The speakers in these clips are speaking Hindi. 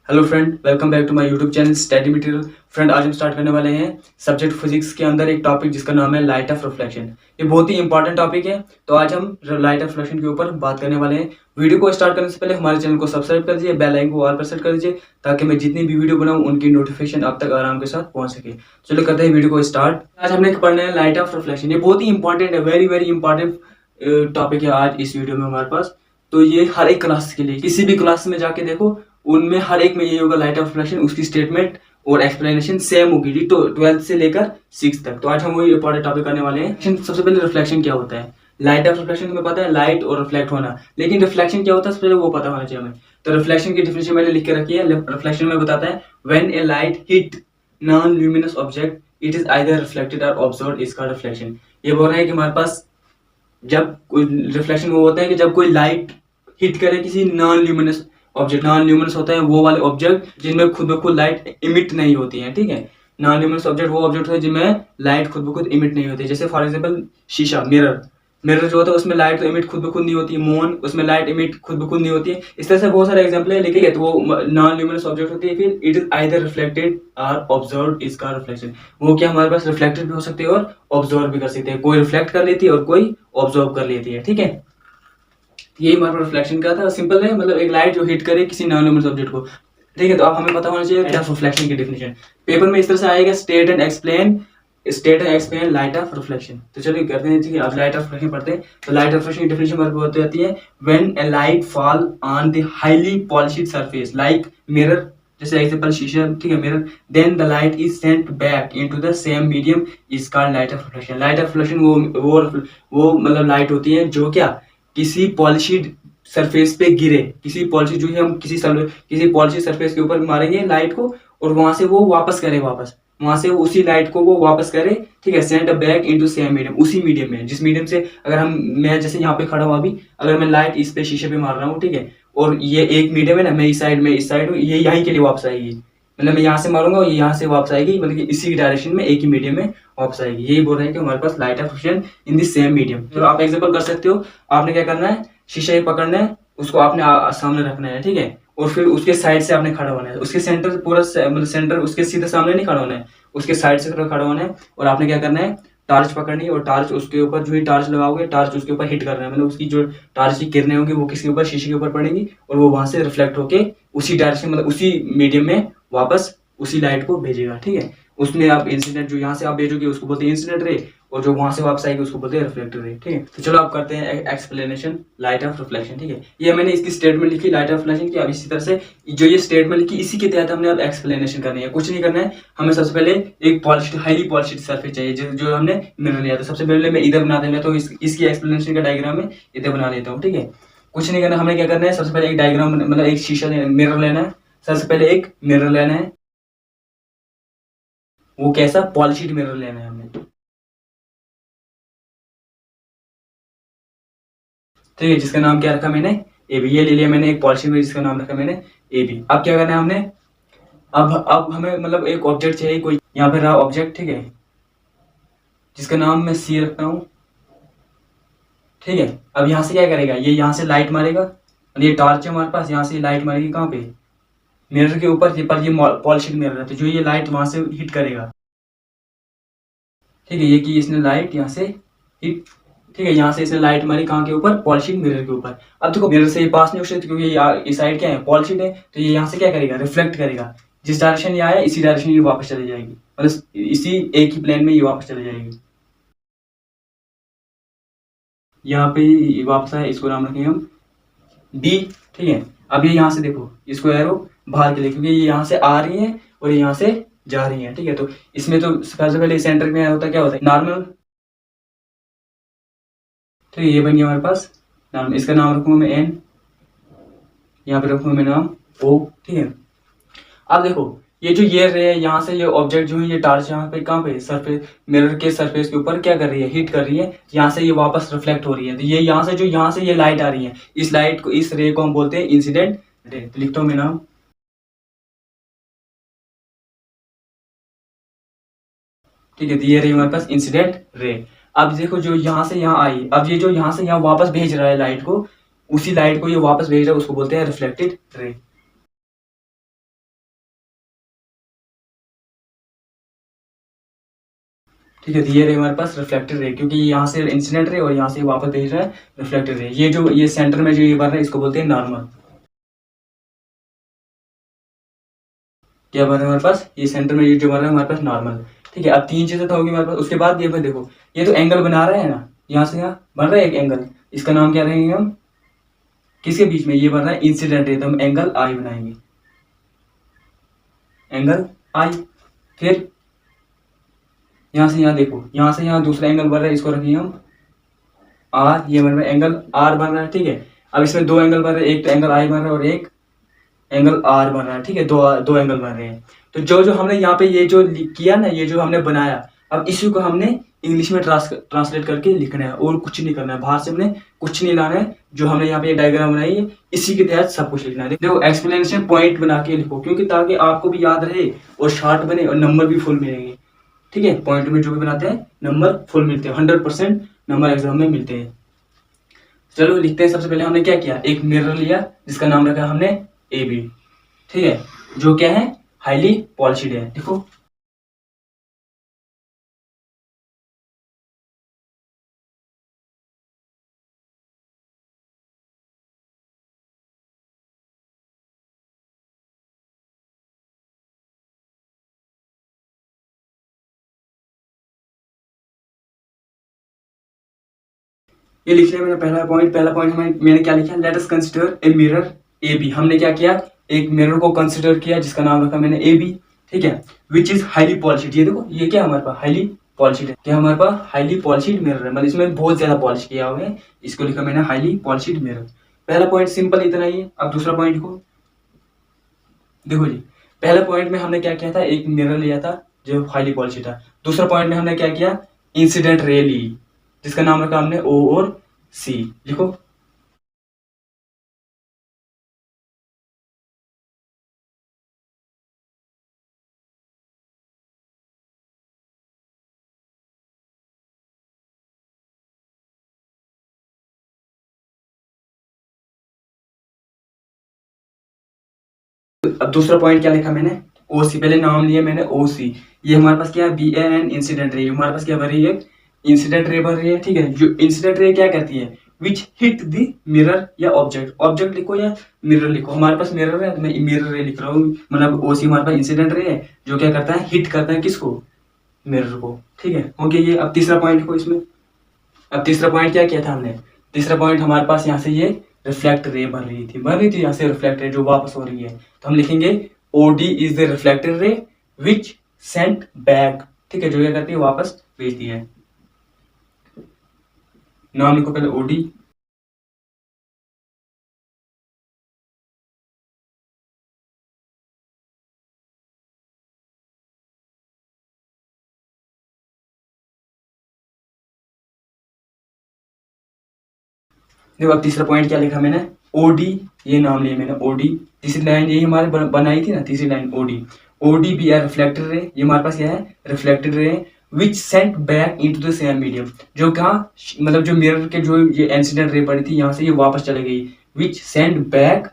Hello friend, welcome back to my YouTube channel study material. Friend, आज हम स्टार्ट करने वाले हैं सब्जेक्ट फिजिक्स के अंदर एक टॉपिक जिसका नाम है लाइट ऑफ रिफ्लेक्शन। ये बहुत ही इंपॉर्टेंट टॉपिक है, तो आज हम लाइट ऑफ रिफ्लेक्शन के ऊपर बात करने वाले हैं। वीडियो को स्टार्ट करने से पहले हमारे चैनल को सब्सक्राइब कर दीजिए, बेल आइकन को ऑल पर सेट कर दीजिए ताकि मैं जितनी भी वीडियो बनाऊं उनकी नोटिफिकेशन आप तक आराम के साथ पहुंच सके। चलो करते हैं वीडियो को स्टार्ट। आज हमने पढ़ना है लाइट ऑफ रिफ्लेक्शन। ये बहुत ही इंपॉर्टेंट है, वेरी वेरी इंपॉर्टेंट टॉपिक है आज इस वीडियो में हमारे पास। तो ये हर एक क्लास के लिए, किसी भी क्लास में जाके देखो, उनमें हर एक में ये होगा लाइट ऑफ रिफ्लेक्शन। उसकी स्टेटमेंट और एक्सप्लेनेशन सेम होगी, तो 12th से लेकर 6th तक। तो आज हम वही इंपॉर्टेंट टॉपिक करने वाले हैं। सबसे पहले रिफ्लेक्शन क्या होता है। लाइट ऑफ रिफ्लेक्शन तुम्हें पता है, लाइट और रिफ्लेक्ट होना, लेकिन रिफ्लेक्शन क्या होता है सबसे पहले वो पता होना चाहिए हमें। तो रिफ्लेक्शन की डिफिनेशन मैंने लिख के रखी है। रिफ्लेक्शन में बताता है when a light hit non luminous object it is either reflected और ऑब्जर्व्ड इज कॉल्ड रिफ्लेक्शन। ये बोल रहा है कि हमारे पास जब कोई रिफ्लेक्शन वो होता है कि जब कोई लाइट हिट करे किसी non luminous object. Non luminous होता है वो वाले ऑब्जेक्ट जिनमें खुद ब खुद लाइट इमिट नहीं होती है, ठीक है। नॉन ल्यूमिनस ऑब्जेक्ट वो ऑब्जेक्ट होता है जिनमें लाइट खुद ब खुद इमिट नहीं होती है। जैसे फॉर एग्जांपल शीशा, मिरर। मिरर जो होता है उसमें लाइट तो इमिट खुद ब खुद नहीं होती है। मून, उसमें लाइट इमिट खुद ब खुद नहीं होती है। इस तरह से बहुत सारे एग्जांपल है, लेकिन तो वो नॉन ल्यूमिनस ऑब्जेक्ट होती है। फिर इट इज आइदर रिफ्लेक्टेड और ऑब्जर्व्ड इज कॉल्ड रिफ्लेक्शन। वो क्या हमारे पास रिफ्लेक्टेड भी हो सकते हैं और ऑब्जर्व भी कर सकते हैं। कोई रिफ्लेक्ट कर लेती है और कोई ऑब्जर्व कर लेती है, ठीक है। यही हमारा रिफ्लेक्शन का था। सिंपल है, मतलब एक लाइट जो हिट करे किसी नॉन ल्यूमिनस ऑब्जेक्ट को, ठीक है। तो अब हमें पता होना चाहिए लाइट ऑफ रिफ्लेक्शन की डेफिनेशन। पेपर में इस तरह से आएगा, state and explain light of reflection. तो चलिए करते हैं, ठीक है। अब लाइट ऑफ रिफ्लेक्शन पढ़ते हैं। तो लाइट ऑफ रिफ्लेक्शन की डेफिनेशन हमारे को होती जाती है when a light fall on the highly polished surface like mirror, जैसे एग्जांपल शीशा, ठीक है, mirror, then the light is sent back into the same medium is called light of reflection. Light of reflection वो मतलब लाइट होती है जो क्या किसी पॉलिश्ड सरफेस पे गिरे। किसी पॉलिश जो है हम किसी पॉलिश सरफेस के ऊपर मारेंगे लाइट को, और वहां से वो वापस करे, वहां से उसी लाइट को वो वापस करे, ठीक है। Send back into same medium, उसी मीडियम में जिस मीडियम से अगर मैं जैसे यहाँ पे खड़ा हूँ अभी, अगर मैं लाइट इस पे शीशे पे मार रहा हूँ, ठीक है, और ये एक मीडियम है ना, मैं इस साइड हूँ, ये यहीं के लिए वापस आएगी। मतलब मैं यहाँ से मारूंगा और ये यहाँ से वापस आएगी, मतलब कि इसी डायरेक्शन में एक ही मीडियम में वापस आएगी। यही बोल रहे हैं कि हमारे पास light of reflection in the same medium. तो आप एग्जांपल कर सकते हो। आपने क्या करना है, शीशा ये पकड़ना है, उसको आपने सामने रखना है, ठीक है, और फिर उसके साइड से आपने खड़ा होना है। उसके सेंटर पूरा मतलब सेंटर उसके सीधे सामने नहीं खड़ा होना है, उसके साइड से खड़ा होना है। और आपने क्या करना है, टार्च पकड़नी है, और टार्च उसके ऊपर जो ही टार्च लगाओगे, टार्च उसके ऊपर हिट करना है। मतलब उसकी जो टार्च की किरणें होंगी वो किसके ऊपर, शीशे के ऊपर पड़ेंगी, और वो वहां से रिफ्लेक्ट होके उसी डायरेक्शन मतलब उसी मीडियम में वापस उसी लाइट को भेजेगा, ठीक है। उसमें आप इंसिडेंट जो यहाँ से आप भेजोगे उसको बोलते हैं इंसिडेंट रे, और जो वहां से वापस आएगी उसको बोलते हैं रिफ्लेक्टेड रे, ठीक है। तो चलो आप करते हैं एक्सप्लेनेशन लाइट ऑफ रिफ्लेक्शन, ठीक है। ये मैंने इसकी स्टेटमेंट लिखी लाइट ऑफ रिफ्लेक्शन की। अब इसी तरह से जो ये स्टेटमेंट लिखी, इसी के तहत हमने अब एक्सप्लेनेशन करनी है। कुछ नहीं करना है हमें। सबसे पहले एक पॉलिश्ड हाईली पॉलिश्ड सरफेस चाहिए जो हमने मिरर लिया था। सबसे पहले मैं इधर बना देना, तो इसकी एक्सप्लेनेशन का डायग्राम में इधर बना लेता हूँ, ठीक है। कुछ नहीं करना, हमने क्या करना है, सबसे पहले एक डायग्राम मतलब एक शीशा मिरर लेना है। सबसे पहले एक मिरर लेना है, वो कैसा, पॉलिश्ड मिरर लेना है हमें, ठीक है। जिसका नाम क्या रखा मैंने, ए बी। ये ले लिया मैंने एक पॉलिश्ड मिरर जिसका नाम रखा मैंने ए बी। अब क्या करना है हमने, अब हमें मतलब एक ऑब्जेक्ट चाहिए कोई, यहाँ पे रहा ऑब्जेक्ट, ठीक है, जिसका नाम मैं सी रखता हूँ, ठीक है। अब यहाँ से क्या करेगा, ये यहाँ से लाइट मारेगा, और ये टॉर्च है हमारे पास, यहाँ से लाइट मारेगी कहाँ पे, मिरर के ऊपर। पर ये पॉलिश्ड मिरर है, तो जो ये लाइट वहां से हिट करेगा, ठीक है, ये कि इसने लाइट यहाँ से हिट, ठीक है, यहाँ से इसने लाइट मारी कहाँ के ऊपर, पॉलिश्ड मिरर के ऊपर। अब देखो मिरर से ये पास नहीं हो सकती क्योंकि इस साइड क्या है, पॉलिश्ड है, तो ये यहाँ से क्या करेगा, रिफ्लेक्ट करेगा। जिस डायरेक्शन ये आया इसी डायरेक्शन ये वापस चली जाएगी, मतलब इसी एक ही प्लेन में ये वापस चली जाएगी। यहाँ पे ये वापस आया, इसको नाम रखेंगे हम बी, ठीक है। अब ये यहाँ से देखो, इसको एरो बाहर के लिए, क्योंकि ये यहाँ से आ रही है और ये यहाँ से जा रही है, ठीक है। तो इसमें तो सबसे पहले सेंटर में होता क्या होता है, नॉर्मल, ठीक है। ये बन गया हमारे पास नाम, इसका नाम रखूंगा मैं एन, यहाँ पे रखूंगा मैं नाम ओ, ठीक है। अब देखो ये रे है, यहाँ से ये ऑब्जेक्ट जो है, ये टार्च यहाँ पे कहाँ पे, सरफेस, मिरर के सरफेस के ऊपर क्या कर रही है, हिट कर रही है। यहाँ से ये वापस रिफ्लेक्ट हो रही है, तो ये यहाँ से ये लाइट आ रही है, इस लाइट को, इस रे को हम बोलते हैं इंसिडेंट रे। तो लिखता हूँ मैं नाम, ठीक है। तो ये रही हमारे पास इंसिडेंट रे। अब देखो जो यहाँ से यहाँ आई, अब ये जो यहाँ से यहाँ वापस भेज रहा है लाइट को, उसी लाइट को ये वापस भेज रहा है, उसको बोलते हैं रिफ्लेक्टेड रे। ठीक है, तो ये रहे हमारे पास रिफ्लेक्टेड रे, क्योंकि यहाँ से इंसिडेंट रे और यहाँ से वापस भेज रहा है रिफ्लेक्टेड रे। ये जो ये सेंटर में जो ये बन रहा है इसको बोलते हैं नॉर्मल। क्या बन रहा है हमारे पास, ये सेंटर में ये जो बन रहा है हमारे पास नॉर्मल। ठीक है, अब तीन चीजें तो होगी हमारे पास। उसके बाद ये देखो, ये तो एंगल बना रहा है ना, यहाँ से यहाँ बन रहा है एक एंगल, इसका नाम क्या रहेंगे हम, किसके बीच में ये बन रहा है इंसिडेंट रे, तो हम एंगल आई बनाएंगे, एंगल आई। फिर यहाँ से यहाँ देखो, यहाँ से यहाँ दूसरा एंगल बन रहा है, इसको रखेंगे हम आर, ये बन रहा है एंगल आर बन रहा है। ठीक है, अब इसमें दो एंगल बन रहे हैं, एक तो एंगल आई बन रहा है और एक एंगल आर बन रहा है। ठीक है, दो दो एंगल बन रहे हैं। तो जो जो हमने यहाँ पे ये जो किया ना, ये जो हमने बनाया, अब इसी को हमने इंग्लिश में ट्रांसलेट करके लिखना है, और कुछ नहीं करना है, बाहर से हमने कुछ नहीं लाना है। जो हमने यहाँ पे डायग्राम बनाई है इसी के तहत सब कुछ लिखना है। देखो एक्सप्लेनेशन पॉइंट बना के लिखो, क्योंकि ताकि आपको भी याद रहे और शार्ट बने और नंबर भी फुल मिलेंगे। ठीक है, पॉइंट में जो भी बनाते हैं नंबर फुल मिलते हैं, 100% नंबर एग्जाम में मिलते हैं। चलो लिखते हैं। सबसे पहले हमने क्या किया, एक मिरर लिया जिसका नाम रखा हमने ए बी। ठीक है, जो क्या है, हाईली पॉलिश्ड है। देखो ये लिख लिया मैंने पहला पॉइंट मैंने क्या लिखा, let us consider a mirror A B. हमने क्या किया, एक मिरर को कंसीडर किया जिसका नाम रखा मैंने ए बी। ठीक है, विच इज हाईली पॉलिश्ड। ये देखो ये क्या हमारे पास हाईली पॉलिश्ड है, क्या हमारे पास हाईली पॉलिश्ड मिरर है, मतलब इसमें बहुत ज्यादा पॉलिश किया हुआ है, इसको लिखा मैंने हाईली पॉलिश्ड मिरर। पहला पॉइंट सिंपल इतना ही है। अब दूसरा पॉइंट को देखो जी, पहले पॉइंट में हमने क्या किया था, एक मिरर लिया था जो हाईली पॉलिश था। दूसरा पॉइंट में हमने क्या किया, इंसिडेंट रे ली जिसका नाम रखा हमने ओ और सी। लिखो अब दूसरा पॉइंट क्या लिखा मैंने, ओ सी। पहले नाम लिया मैंने ओ सी। ये हमारे पास क्या है, B A an incident ray, हमारे पास क्या बन रही है, इंसिडेंट रे बन रही है। ठीक है, जो इंसिडेंट रे क्या करती है, विच हिट द मिरर या ऑब्जेक्ट, ऑब्जेक्ट लिखो या मिरर लिखो। हमारे पास मिरर है तो मैं मिरर रे लिख रहा हूँ, मतलब ओ सी हमारे पास इंसिडेंट रे है जो क्या करता है, हिट करता है किसको, मिरर को। ठीक है, हो गया ये। अब तीसरा पॉइंट को इसमें, अब तीसरा पॉइंट क्या किया था हमने, तीसरा पॉइंट हमारे पास यहाँ से ये रिफ्लेक्ट रे बन रही थी यहाँ से रिफ्लेक्ट रे जो वापस हो रही है, तो हम लिखेंगे OD is the reflected ray which sent back. ठीक है, जो क्या करती है वापस भेजती है। नाम लिखो पहले ओडी। देखो अब तीसरा पॉइंट क्या लिखा मैंने, ओडी, ये नाम लिया मैंने ओडी। तीसरी लाइन यही हमारे बनाई थी ना, तीसरी line OD. OD be are reflected ray, ये हमारे पास क्या है, reflected ray which sent back into the same medium, जो कहा मतलब जो मिरर के जो ये इंसिडेंट रे पड़ी थी यहाँ से ये वापस चली गई, which sent back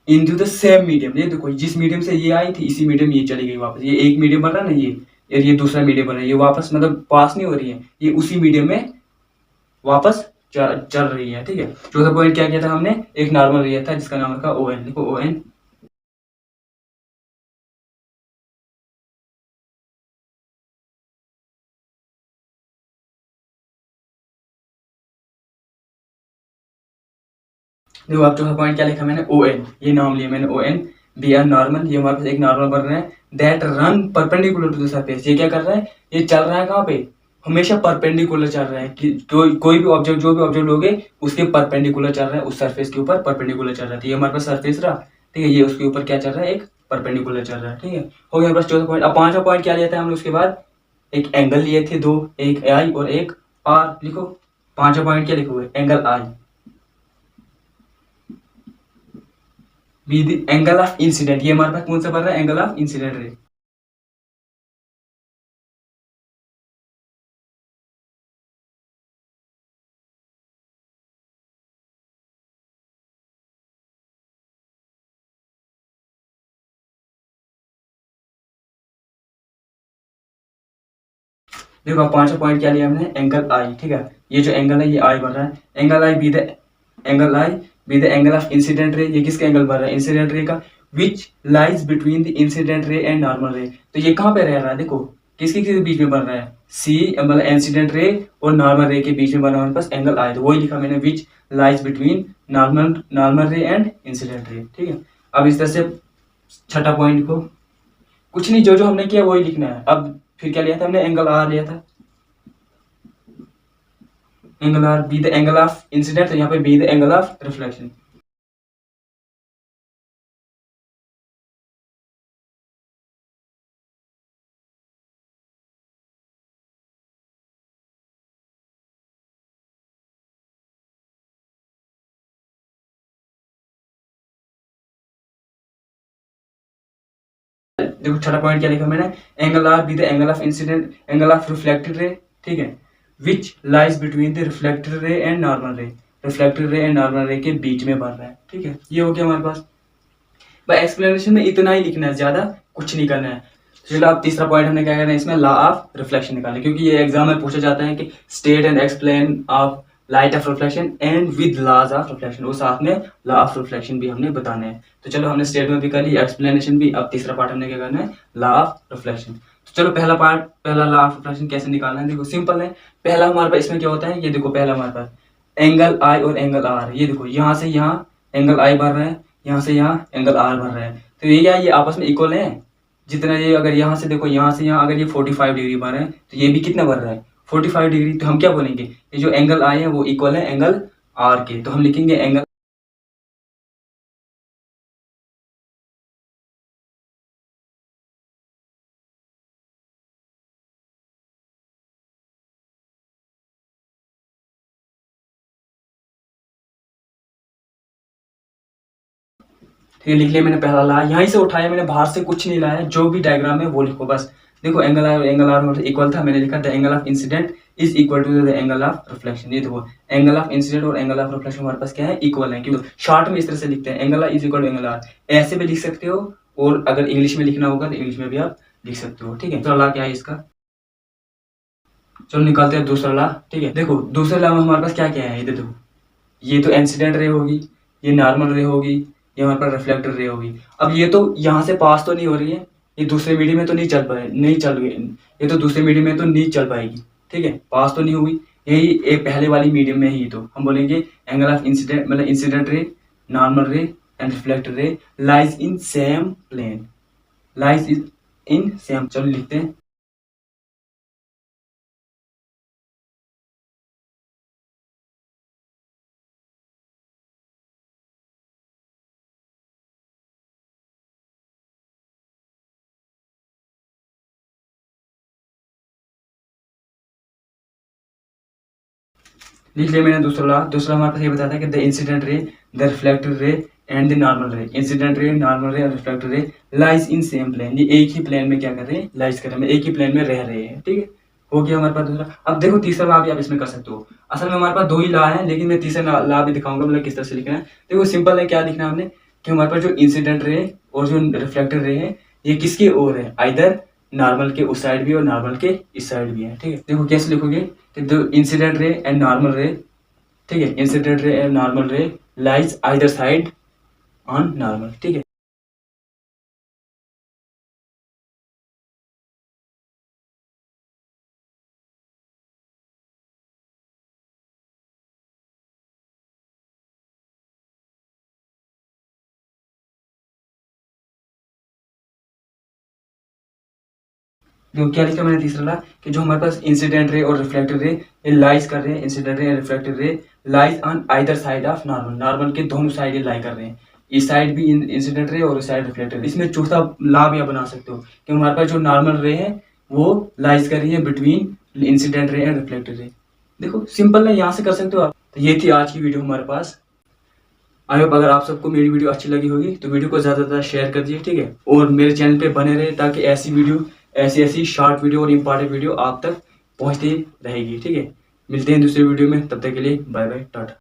into the same medium. ये देखो जिस मीडियम से ये आई थी इसी मीडियम ये चली गई वापस। ये एक मीडियम बन रहा है ना, ये दूसरा मीडियम बन रहा है, ये वापस मतलब पास नहीं हो रही है, ये उसी मीडियम में वापस चल रही है। ठीक है, चौथा पॉइंट क्या किया था हमने, एक नॉर्मल रिया था जिसका नाम रखा ओ एन। लिखो ओ एन। देखो अब चौथा पॉइंट क्या लिखा मैंने, ओ एन, ये नाम लिया मैंने O N. Be are normal, ये हमारे पास एक नॉर्मल बन रहा है that run perpendicular to the surface. ये क्या कर रहा है, ये चल रहा है कहाँ पे, हमेशा परपेंडिकुलर चल रहा है कि कोई भी ऑब्जेक्ट, जो भी ऑब्जेक्ट लोगे उसके परपेंडिकुलर चल रहा है, उस सरफेस के ऊपर परपेंडिकुलर चल रहा है। तो ये हमारे पास सरफेस रहा। ठीक है, ये उसके ऊपर क्या चल रहा है, एक परपेंडिकुलर चल रहा है। ठीक है, हो गया हमारे पास चौथा पॉइंट। अब पांचवा पॉइंट क्या लिया था हमने उसके बाद, एक एंगल लिए थे दो, एक आई और एक आर। लिखो पांचवा पॉइंट क्या लिखोगे, angle I be the angle of incident. ये हमारे पास कौन सा बन रहा है, एंगल ऑफ इंसिडेंट रे। देखो अब पांचवा पॉइंट क्या लिया हमने, एंगल आई, ठीक है। ये जो एंगल है ये आई बन रहा है, angle I be the angle of incident ray, ये किसका एंगल बन रहा है, इंसिडेंट रे का, which lies between the incident ray and normal रे। तो ये कहाँ पे रह रहा है, देखो किसके किसके बीच में बन रहा है, सी मतलब इंसिडेंट रे और नॉर्मल रे के बीच में बना हमारे पास एंगल आई, तो वही लिखा मैंने, which lies between normal ray and incident ray, ठीक है। अब इस तरह से छठा पॉइंट को कुछ नहीं, जो जो हमने किया वही लिखना है। अब फिर क्या लिया था हमने, एंगल आर लिया था, angle R be the angle of incident, तो यहाँ पे be the angle of reflection. देखो छठा पॉइंट क्या लिखा मैंने, angle R be the angle of incident angle of reflected ray, ठीक है, which lies between the reflected ray and normal रे, रिफ्लेक्टेड रे एंड नॉर्मल रे के बीच में बन रहा है, ठीक है। ये हो गया हमारे पास। भाई एक्सप्लेनेशन में इतना ही लिखना है, ज्यादा कुछ नहीं करना है। चलो अब तीसरा पॉइंट हमने क्या करना है इसमें, लॉ ऑफ रिफ्लेक्शन निकालना, क्योंकि ये एग्जाम में पूछा जाता है कि state and explain of light of reflection and with laws of reflection, वो साथ में लॉ ऑफ रिफ्लेक्शन भी हमने बताने हैं। तो चलो हमने स्टेटमेंट भी कर ली, एक्सप्लेनेशन भी। अब तीसरा पार्ट हमने क्या करना है, लॉ ऑफ रिफ्लेक्शन। तो चलो पहला पार्ट, पहला लॉ ऑफ रिफ्लेक्शन कैसे निकालना है, देखो सिंपल है। पहला हमारे पास इसमें क्या होता है, ये देखो पहला हमारे पास एंगल आई और एंगल आर, ये देखो यहाँ से यहाँ एंगल आई बढ़ रहा है, यहाँ से यहाँ एंगल आर बढ़ रहा है, तो ये क्या, ये आपस में इक्वल है। जितना ये अगर यहाँ से देखो, यहाँ से यहाँ अगर ये 45 डिग्री बन रहा है, तो ये भी कितना बन रहा है, 45 डिग्री। तो हम क्या बोलेंगे, ये जो एंगल आई है वो इक्वल है एंगल आर के, तो हम लिखेंगे एंगल, ठीक है, लिख लिया मैंने पहला ला, यहीं से उठाया मैंने, बाहर से कुछ नहीं लाया, जो भी डायग्राम है वो लिखो बस। देखो एंगल आई और एंगल आर इक्वल था, मैंने लिखा the angle of incidence is equal to the angle of reflection. ये देखो एंगल ऑफ इंसिडेंट और एंगल ऑफ रिफ्लेक्शन हमारे पास क्या है, इक्वल है। क्यों, शॉर्ट में इस तरह से लिखते हैं, angle is equal to angle R, ऐसे भी लिख सकते हो, और अगर इंग्लिश में लिखना होगा तो इंग्लिश में भी आप लिख सकते हो, ठीक है। दूसरा ला क्या है इसका, चलो निकालते हैं दूसरा ला, ठीक है। देखो दूसरे ला में हमारे पास क्या क्या है, ये देखो, ये तो इंसिडेंट रे होगी, ये नॉर्मल रे होगी, ये हमारे पास रिफ्लेक्टेड रे होगी। अब ये तो यहाँ से पास तो नहीं हो रही है, ये दूसरे मीडियम में तो नहीं चल पाए, नहीं चल गई, ये तो दूसरे मीडियम में तो नहीं चल पाएगी, ठीक है, पास तो नहीं होगी। यही एक पहले वाली मीडियम में ही, तो हम बोलेंगे एंगल ऑफ इंसिडेंट मतलब incident ray, normal ray and reflected ray lies in same plane, lies in same, चलो लिखते हैं। लिख लिया मैंने दूसरा लॉ। दूसरा हमारे पास ये बताता है कि the incident ray, the reflected ray and the normal रे, इंसिडेंट रे, नॉर्मल रे और reflected ray lies in same plane, ये एक ही प्लेन में क्या कर रहे हैं, लाइज कर रहे हैं, एक ही प्लेन में रह रहे हैं, ठीक है। हो गया हमारे पास दूसरा। अब देखो तीसरा लॉ भी आप इसमें कर सकते हो। असल में हमारे पास दो ही लॉ है, लेकिन मैं तीसरा लॉ भी दिखाऊंगा, मतलब किस तरह से लिखना है। देखो सिंपल है, क्या लिखना है हमने, कि हमारे पास जो इंसिडेंट रे और जो रिफ्लेक्टेड रे है, ये किसकी ओर है, आइदर नॉर्मल के उस साइड भी और नॉर्मल के इस साइड भी है, ठीक है। देखो कैसे लिखोगे, कि the incident ray and normal रे, ठीक है, इंसिडेंट रे एंड नॉर्मल रे lies either side on normal, ठीक है। जो क्या लिखा मैंने तीसरा ला, कि जो हमारे पास इंसिडेंट रे और रिफ्लेक्टेड रे ये लाइज कर रहे हैं, incident ray and reflected ray lies on either side of normal, normal के दोनों साइड ये लाई कर रहे हैं, इस साइड भी इंसिडेंट रे और इस साइड रिफ्लेक्टेड। इसमें चौथा ला भी आप बना सकते हो, कि हमारे पास जो नॉर्मल रे है वो लाइज कर रही है between incident ray and reflected रे। देखो सिंपल है, यहाँ से कर सकते हो आप। तो ये थी आज की वीडियो हमारे पास। आई होप अगर आप सबको मेरी वीडियो अच्छी लगी होगी तो वीडियो को ज़्यादा से ज़्यादा शेयर कर दिए, ठीक है, और मेरे चैनल पे बने रहे, ताकि ऐसी वीडियो, ऐसी शॉर्ट वीडियो और इंपॉर्टेंट वीडियो आप तक पहुंचती रहेगी, ठीक है। मिलते हैं दूसरे वीडियो में, तब तक के लिए बाय बाय, टाटा।